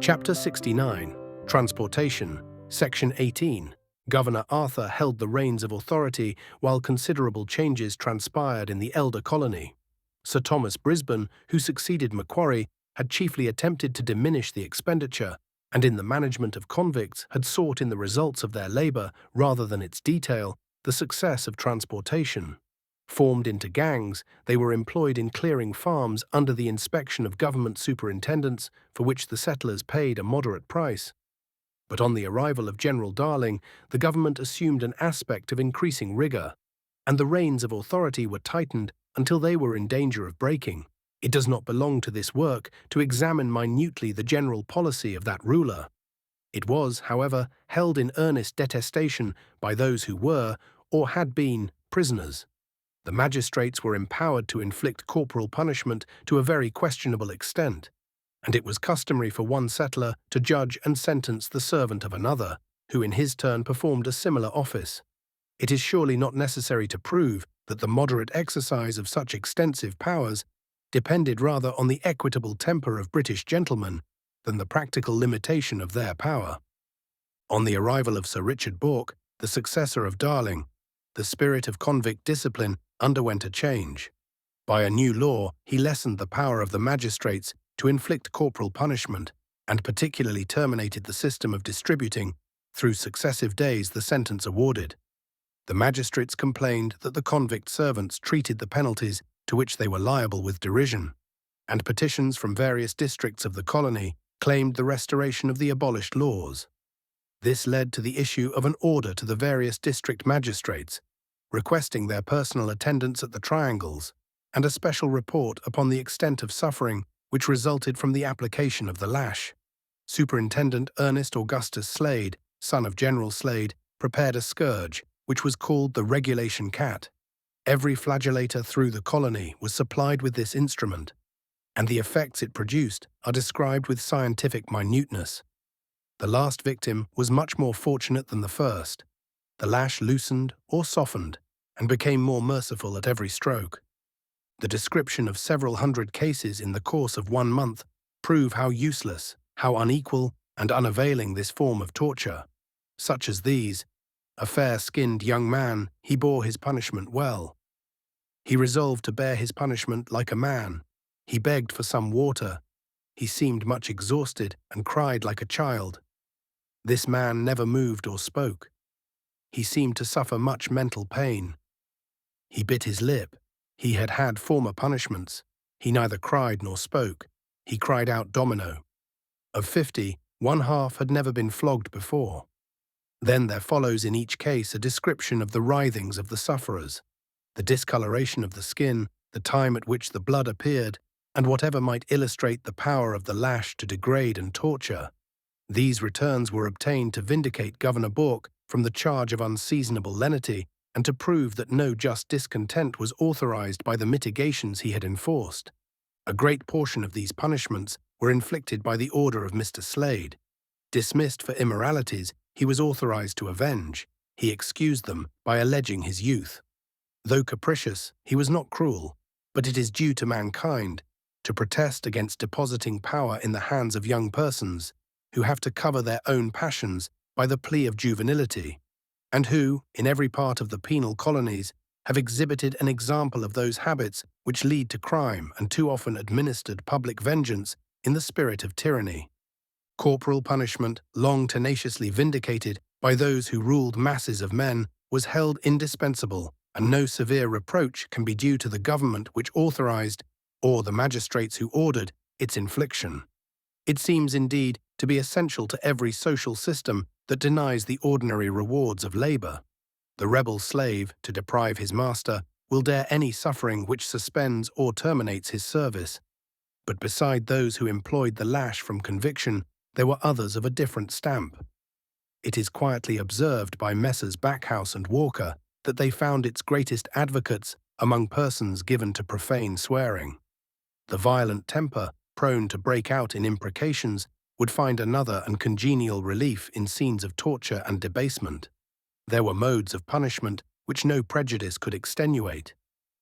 Chapter 69, Transportation, Section 18. Governor Arthur held the reins of authority while considerable changes transpired in the elder colony. Sir Thomas Brisbane, who succeeded Macquarie, had chiefly attempted to diminish the expenditure, and in the management of convicts had sought in the results of their labour, rather than its detail, the success of transportation. Formed into gangs, they were employed in clearing farms under the inspection of government superintendents, for which the settlers paid a moderate price. But on the arrival of General Darling, the government assumed an aspect of increasing rigour, and the reins of authority were tightened until they were in danger of breaking. It does not belong to this work to examine minutely the general policy of that ruler. It was, however, held in earnest detestation by those who were, or had been, prisoners. The magistrates were empowered to inflict corporal punishment to a very questionable extent, and it was customary for one settler to judge and sentence the servant of another, who in his turn performed a similar office. It is surely not necessary to prove that the moderate exercise of such extensive powers depended rather on the equitable temper of British gentlemen than the practical limitation of their power. On the arrival of Sir Richard Bourke, the successor of Darling, the spirit of convict discipline underwent a change. By a new law, he lessened the power of the magistrates to inflict corporal punishment, and particularly terminated the system of distributing, through successive days, the sentence awarded. The magistrates complained that the convict servants treated the penalties to which they were liable with derision, and petitions from various districts of the colony claimed the restoration of the abolished laws. This led to the issue of an order to the various district magistrates, requesting their personal attendance at the triangles, and a special report upon the extent of suffering which resulted from the application of the lash. Superintendent Ernest Augustus Slade, son of General Slade, prepared a scourge, which was called the regulation cat. Every flagellator through the colony was supplied with this instrument, and the effects it produced are described with scientific minuteness. The last victim was much more fortunate than the first. The lash loosened or softened, and became more merciful at every stroke. The description of several hundred cases in the course of 1 month prove how useless, how unequal and unavailing this form of torture. Such as these: a fair-skinned young man, he bore his punishment well. He resolved to bear his punishment like a man. He begged for some water. He seemed much exhausted and cried like a child. This man never moved or spoke. He seemed to suffer much mental pain. He bit his lip. He had had former punishments. He neither cried nor spoke. He cried out domino. Of 50, 1/2 had never been flogged before. Then there follows in each case a description of the writhings of the sufferers, the discoloration of the skin, the time at which the blood appeared, and whatever might illustrate the power of the lash to degrade and torture. These returns were obtained to vindicate Governor Bourke from the charge of unseasonable lenity, and to prove that no just discontent was authorized by the mitigations he had enforced. A great portion of these punishments were inflicted by the order of Mr. Slade. Dismissed for immoralities, he was authorized to avenge. He excused them by alleging his youth. Though capricious, he was not cruel, but it is due to mankind to protest against depositing power in the hands of young persons, who have to cover their own passions by the plea of juvenility, and who, in every part of the penal colonies, have exhibited an example of those habits which lead to crime and too often administered public vengeance in the spirit of tyranny. Corporal punishment, long tenaciously vindicated by those who ruled masses of men, was held indispensable, and no severe reproach can be due to the government which authorized, or the magistrates who ordered, its infliction. It seems, indeed, to be essential to every social system that denies the ordinary rewards of labor. The rebel slave, to deprive his master, will dare any suffering which suspends or terminates his service. But beside those who employed the lash from conviction, there were others of a different stamp. It is quietly observed by Messrs. Backhouse and Walker that they found its greatest advocates among persons given to profane swearing. The violent temper, prone to break out in imprecations, would find another and congenial relief in scenes of torture and debasement. There were modes of punishment which no prejudice could extenuate.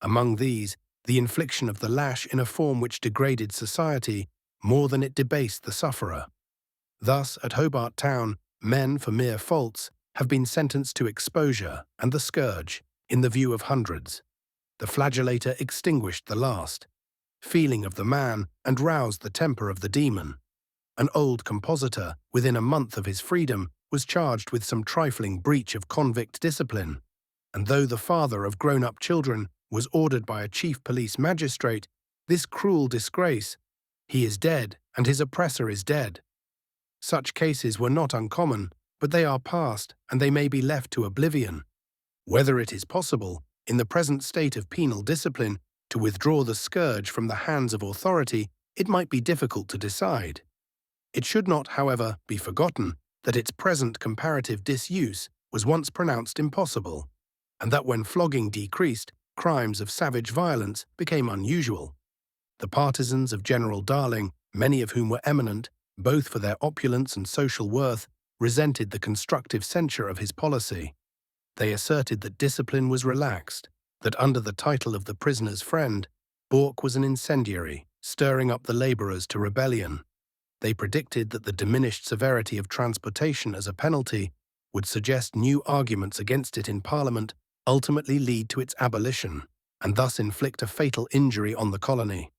Among these, the infliction of the lash in a form which degraded society more than it debased the sufferer. Thus, at Hobart Town, men for mere faults have been sentenced to exposure and the scourge, in the view of hundreds. The flagellator extinguished the last feeling of the man and roused the temper of the demon. An old compositor, within a month of his freedom, was charged with some trifling breach of convict discipline, and though the father of grown-up children was ordered by a chief police magistrate, this cruel disgrace, he is dead and his oppressor is dead. Such cases were not uncommon, but they are past and they may be left to oblivion. Whether it is possible, in the present state of penal discipline, to withdraw the scourge from the hands of authority, it might be difficult to decide. It should not, however, be forgotten that its present comparative disuse was once pronounced impossible, and that when flogging decreased, crimes of savage violence became unusual. The partisans of General Darling, many of whom were eminent, both for their opulence and social worth, resented the constructive censure of his policy. They asserted that discipline was relaxed, that under the title of the prisoner's friend, Bourke was an incendiary, stirring up the labourers to rebellion. They predicted that the diminished severity of transportation as a penalty would suggest new arguments against it in Parliament, ultimately lead to its abolition, and thus inflict a fatal injury on the colony.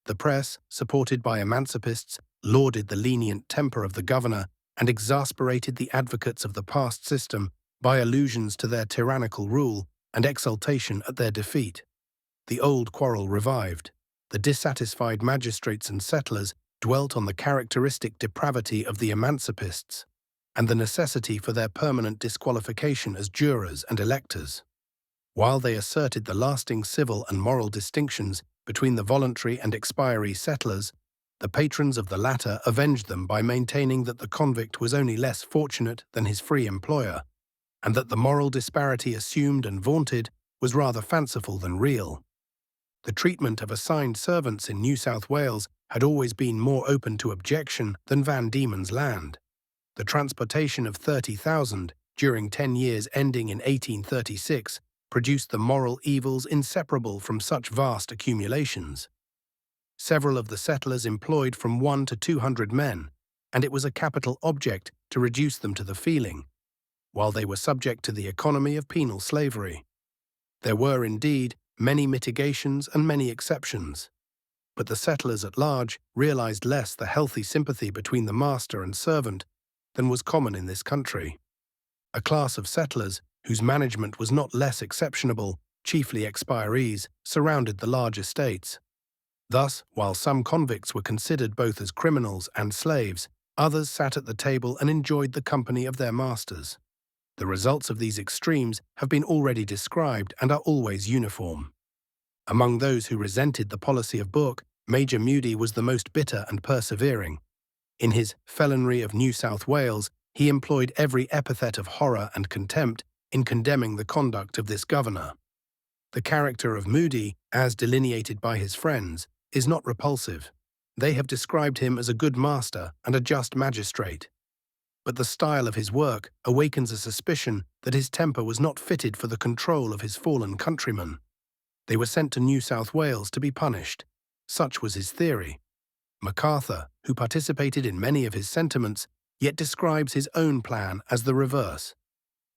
The press, supported by emancipists, lauded the lenient temper of the governor and exasperated the advocates of the past system by allusions to their tyrannical rule and exultation at their defeat. The old quarrel revived. The dissatisfied magistrates and settlers dwelt on the characteristic depravity of the emancipists and the necessity for their permanent disqualification as jurors and electors. While they asserted the lasting civil and moral distinctions between the voluntary and expiry settlers, the patrons of the latter avenged them by maintaining that the convict was only less fortunate than his free employer, and that the moral disparity assumed and vaunted was rather fanciful than real. The treatment of assigned servants in New South Wales had always been more open to objection than Van Diemen's Land. The transportation of 30,000 during 10 years ending in 1836 produced the moral evils inseparable from such vast accumulations. Several of the settlers employed from 1 to 200 men, and it was a capital object to reduce them to the feeling, while they were subject to the economy of penal slavery. There were, indeed, many mitigations and many exceptions, but the settlers at large realized less the healthy sympathy between the master and servant than was common in this country. A class of settlers, whose management was not less exceptionable, chiefly expirees, surrounded the large estates. Thus, while some convicts were considered both as criminals and slaves, others sat at the table and enjoyed the company of their masters. The results of these extremes have been already described and are always uniform. Among those who resented the policy of Bourke, Major Mudie was the most bitter and persevering. In his Felonry of New South Wales, he employed every epithet of horror and contempt in condemning the conduct of this governor. The character of Mudie, as delineated by his friends, is not repulsive. They have described him as a good master and a just magistrate. But the style of his work awakens a suspicion that his temper was not fitted for the control of his fallen countrymen. They were sent to New South Wales to be punished. Such was his theory. MacArthur, who participated in many of his sentiments, yet describes his own plan as the reverse.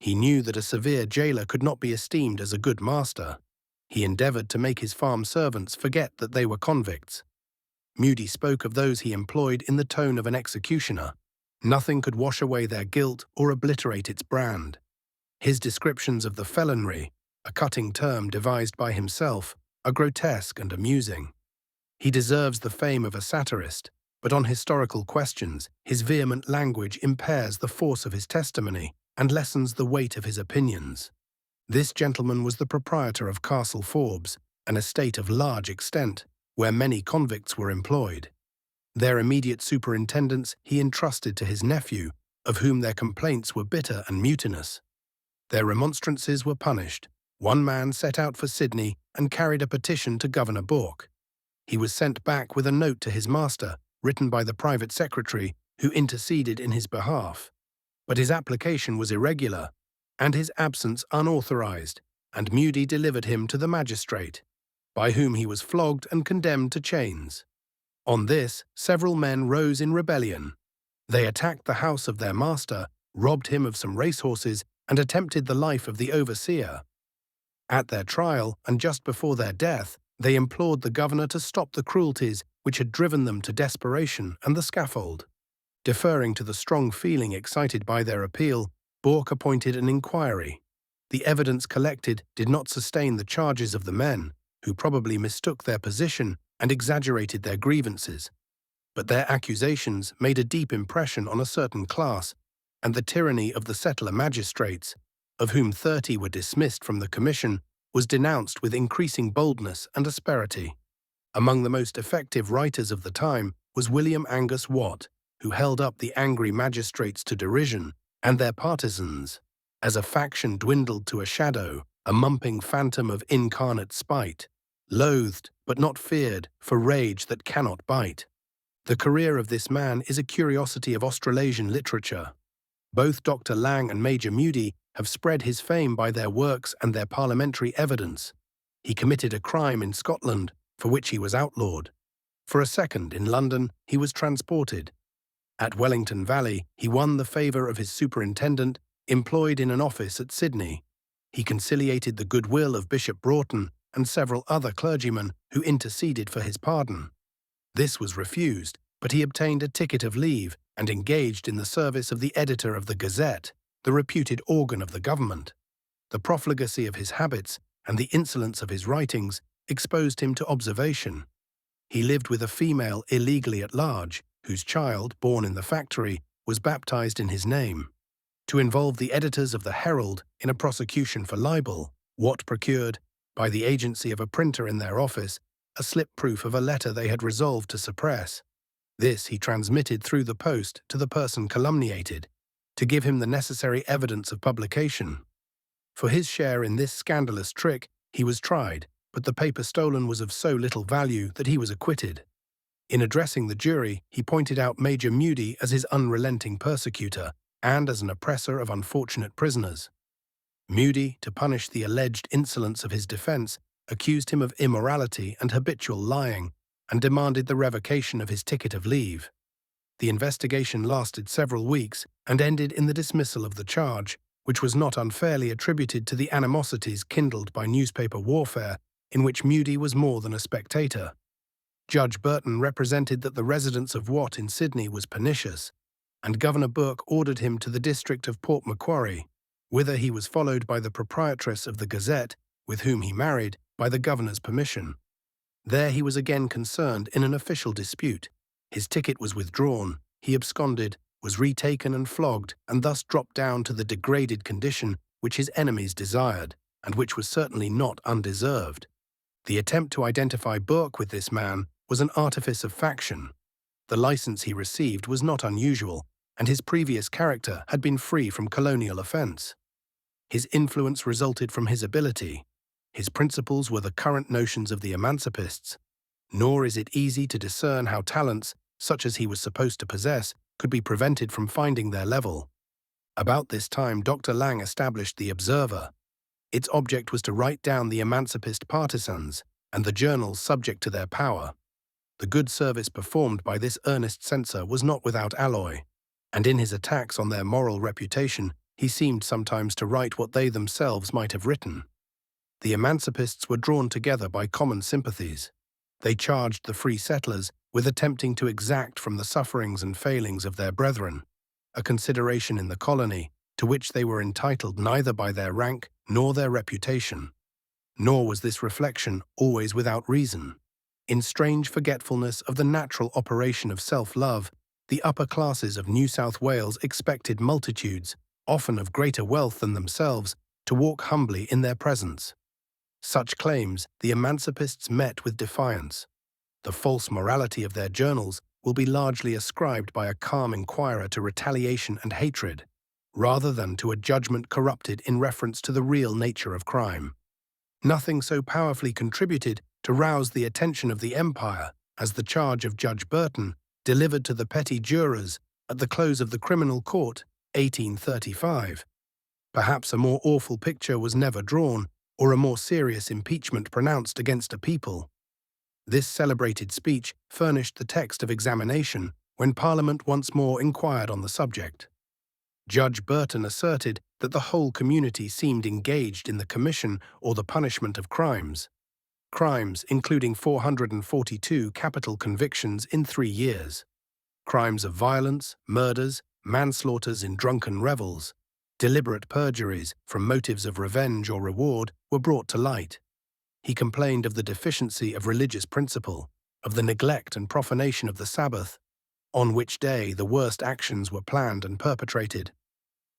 He knew that a severe jailer could not be esteemed as a good master. He endeavoured to make his farm servants forget that they were convicts. Mudie spoke of those he employed in the tone of an executioner. Nothing could wash away their guilt or obliterate its brand. His descriptions of the felonry, a cutting term devised by himself, are grotesque and amusing. He deserves the fame of a satirist, but on historical questions, his vehement language impairs the force of his testimony and lessens the weight of his opinions. This gentleman was the proprietor of Castle Forbes, an estate of large extent, where many convicts were employed. Their immediate superintendence he entrusted to his nephew, of whom their complaints were bitter and mutinous. Their remonstrances were punished. One man set out for Sydney and carried a petition to Governor Bourke. He was sent back with a note to his master, written by the private secretary, who interceded in his behalf. But his application was irregular, and his absence unauthorized, and Mudie delivered him to the magistrate, by whom he was flogged and condemned to chains. On this, several men rose in rebellion. They attacked the house of their master, robbed him of some racehorses, and attempted the life of the overseer. At their trial, and just before their death, they implored the governor to stop the cruelties which had driven them to desperation and the scaffold. Deferring to the strong feeling excited by their appeal, Bourke appointed an inquiry. The evidence collected did not sustain the charges of the men, who probably mistook their position and exaggerated their grievances. But their accusations made a deep impression on a certain class, and the tyranny of the settler magistrates, of whom 30 were dismissed from the commission, was denounced with increasing boldness and asperity. Among the most effective writers of the time was William Angus Watt, who held up the angry magistrates to derision and their partisans, as a faction dwindled to a shadow, a mumping phantom of incarnate spite, loathed but not feared for rage that cannot bite. The career of this man is a curiosity of Australasian literature. Both Dr. Lang and Major Mudie have spread his fame by their works and their parliamentary evidence. He committed a crime in Scotland, for which he was outlawed. For a second, in London, he was transported. At Wellington Valley, he won the favour of his superintendent, employed in an office at Sydney. He conciliated the goodwill of Bishop Broughton and several other clergymen who interceded for his pardon. This was refused, but he obtained a ticket of leave and engaged in the service of the editor of the Gazette, the reputed organ of the government. The profligacy of his habits and the insolence of his writings exposed him to observation. He lived with a female illegally at large, whose child, born in the factory, was baptized in his name. To involve the editors of the Herald in a prosecution for libel, Watt procured, by the agency of a printer in their office, a slip proof of a letter they had resolved to suppress. This he transmitted through the post to the person calumniated, to give him the necessary evidence of publication. For his share in this scandalous trick, he was tried, but the paper stolen was of so little value that he was acquitted. In addressing the jury, he pointed out Major Mudie as his unrelenting persecutor and as an oppressor of unfortunate prisoners. Mudie, to punish the alleged insolence of his defence, accused him of immorality and habitual lying, and demanded the revocation of his ticket of leave. The investigation lasted several weeks and ended in the dismissal of the charge, which was not unfairly attributed to the animosities kindled by newspaper warfare, in which Mudie was more than a spectator. Judge Burton represented that the residence of Watt in Sydney was pernicious, and Governor Bourke ordered him to the district of Port Macquarie, whither he was followed by the proprietress of the Gazette, with whom he married, by the governor's permission. There he was again concerned in an official dispute. His ticket was withdrawn, he absconded, was retaken and flogged, and thus dropped down to the degraded condition which his enemies desired, and which was certainly not undeserved. The attempt to identify Bourke with this man was an artifice of faction. The license he received was not unusual, and his previous character had been free from colonial offence. His influence resulted from his ability. His principles were the current notions of the emancipists, nor is it easy to discern how talents, such as he was supposed to possess, could be prevented from finding their level. About this time, Dr. Lang established the Observer. Its object was to write down the emancipist partisans and the journals subject to their power. The good service performed by this earnest censor was not without alloy, and in his attacks on their moral reputation, he seemed sometimes to write what they themselves might have written. The emancipists were drawn together by common sympathies. They charged the free settlers with attempting to exact from the sufferings and failings of their brethren a consideration in the colony to which they were entitled neither by their rank nor their reputation. Nor was this reflection always without reason. In strange forgetfulness of the natural operation of self-love, the upper classes of New South Wales expected multitudes, often of greater wealth than themselves, to walk humbly in their presence. Such claims the emancipists met with defiance. The false morality of their journals will be largely ascribed by a calm inquirer to retaliation and hatred, rather than to a judgment corrupted in reference to the real nature of crime. Nothing so powerfully contributed to rouse the attention of the Empire as the charge of Judge Burton, delivered to the petty jurors at the close of the Criminal Court, 1835. Perhaps a more awful picture was never drawn, or a more serious impeachment pronounced against a people. This celebrated speech furnished the text of examination, when Parliament once more inquired on the subject. Judge Burton asserted that the whole community seemed engaged in the commission or the punishment of crimes, including 442 capital convictions in 3 years. Crimes of violence, murders, manslaughters in drunken revels, deliberate perjuries from motives of revenge or reward were brought to light. He complained of the deficiency of religious principle, of the neglect and profanation of the Sabbath, on which day the worst actions were planned and perpetrated.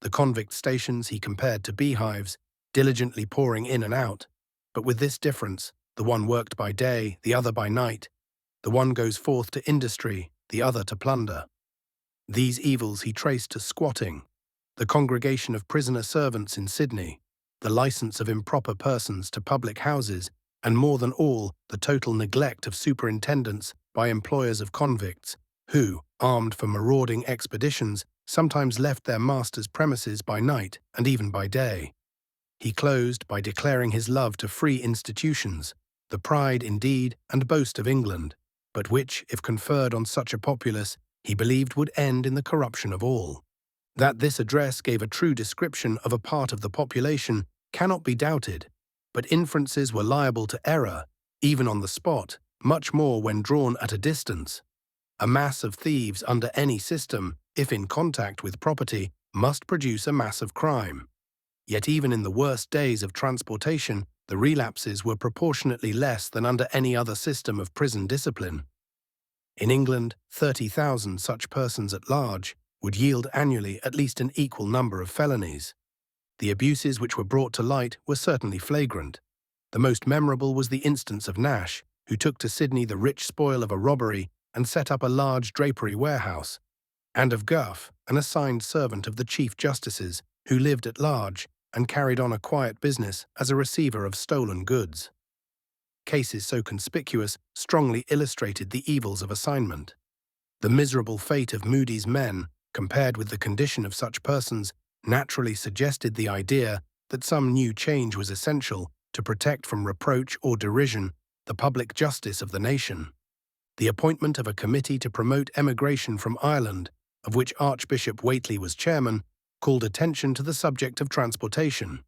The convict stations he compared to beehives, diligently pouring in and out, but with this difference: the one worked by day, the other by night. The one goes forth to industry, the other to plunder. These evils he traced to squatting, the congregation of prisoner servants in Sydney, the license of improper persons to public houses, and more than all, the total neglect of superintendents by employers of convicts, who, armed for marauding expeditions, sometimes left their masters' premises by night and even by day. He closed by declaring his love to free institutions, the pride indeed and boast of England, but which, if conferred on such a populace, he believed would end in the corruption of all. That this address gave a true description of a part of the population cannot be doubted, but inferences were liable to error, even on the spot, much more when drawn at a distance. A mass of thieves under any system, if in contact with property, must produce a mass of crime. Yet even in the worst days of transportation, the relapses were proportionately less than under any other system of prison discipline. In England, 30,000 such persons at large would yield annually at least an equal number of felonies. The abuses which were brought to light were certainly flagrant. The most memorable was the instance of Nash, who took to Sydney the rich spoil of a robbery and set up a large drapery warehouse, and of Gough, an assigned servant of the Chief Justice's, who lived at large and carried on a quiet business as a receiver of stolen goods. Cases so conspicuous strongly illustrated the evils of assignment. The miserable fate of Moody's men, compared with the condition of such persons, naturally suggested the idea that some new change was essential to protect from reproach or derision the public justice of the nation. The appointment of a committee to promote emigration from Ireland, of which Archbishop Whately was chairman, called attention to the subject of transportation.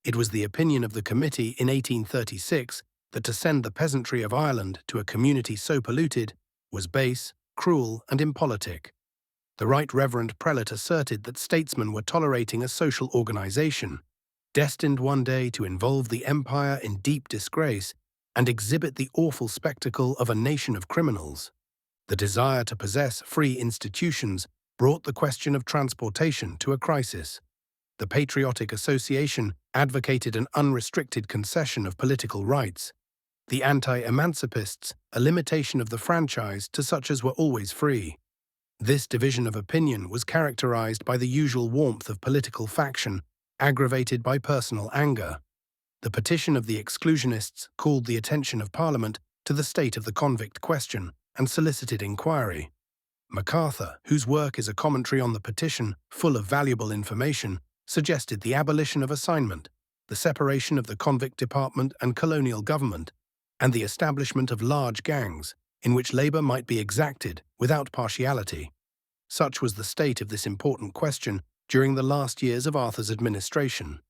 It was the opinion of the committee in 1836 that to send the peasantry of Ireland to a community so polluted was base, cruel, and impolitic. The Right Reverend Prelate asserted that statesmen were tolerating a social organization, destined one day to involve the empire in deep disgrace and exhibit the awful spectacle of a nation of criminals. The desire to possess free institutions brought the question of transportation to a crisis. The Patriotic Association advocated an unrestricted concession of political rights. The anti-emancipists, a limitation of the franchise to such as were always free. This division of opinion was characterized by the usual warmth of political faction, aggravated by personal anger. The petition of the exclusionists called the attention of Parliament to the state of the convict question and solicited inquiry. MacArthur, whose work is a commentary on the petition, full of valuable information, suggested the abolition of assignment, the separation of the convict department and colonial government, and the establishment of large gangs, in which labour might be exacted without partiality. Such was the state of this important question during the last years of Arthur's administration,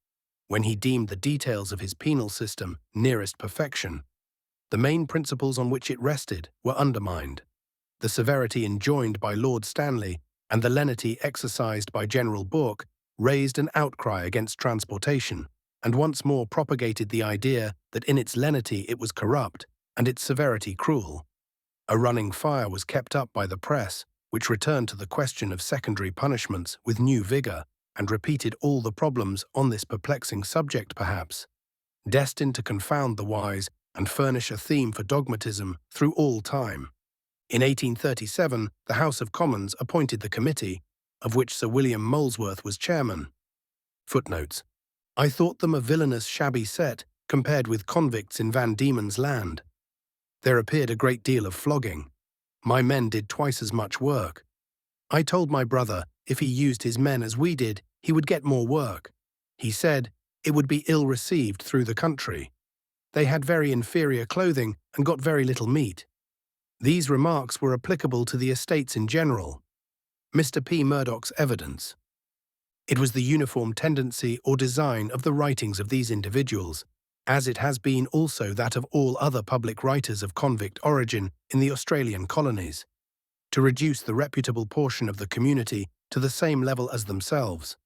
when he deemed the details of his penal system nearest perfection. The main principles on which it rested were undermined. The severity enjoined by Lord Stanley and the lenity exercised by General Bourke raised an outcry against transportation, and once more propagated the idea that in its lenity it was corrupt and its severity cruel. A running fire was kept up by the press, which returned to the question of secondary punishments with new vigor, and repeated all the problems on this perplexing subject perhaps, destined to confound the wise and furnish a theme for dogmatism through all time. In 1837, the House of Commons appointed the committee, of which Sir William Molesworth was chairman. Footnotes: I thought them a villainous shabby set compared with convicts in Van Diemen's Land. There appeared a great deal of flogging. My men did twice as much work. I told my brother if he used his men as we did, he would get more work. He said it would be ill received through the country. They had very inferior clothing and got very little meat. These remarks were applicable to the estates in general. Mr. P. Murdoch's evidence. It was the uniform tendency or design of the writings of these individuals, as it has been also that of all other public writers of convict origin in the Australian colonies, to reduce the reputable portion of the community to the same level as themselves,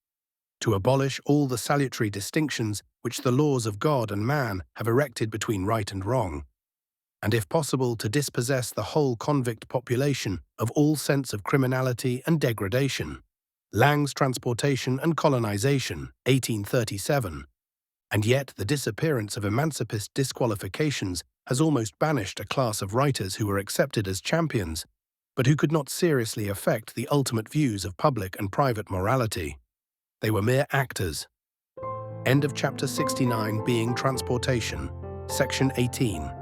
to abolish all the salutary distinctions which the laws of God and man have erected between right and wrong, and if possible to dispossess the whole convict population of all sense of criminality and degradation. Lang's Transportation and Colonization, 1837. And yet the disappearance of emancipist disqualifications has almost banished a class of writers who were accepted as champions, but who could not seriously affect the ultimate views of public and private morality. They were mere actors. End of chapter 69, being Transportation, section 18.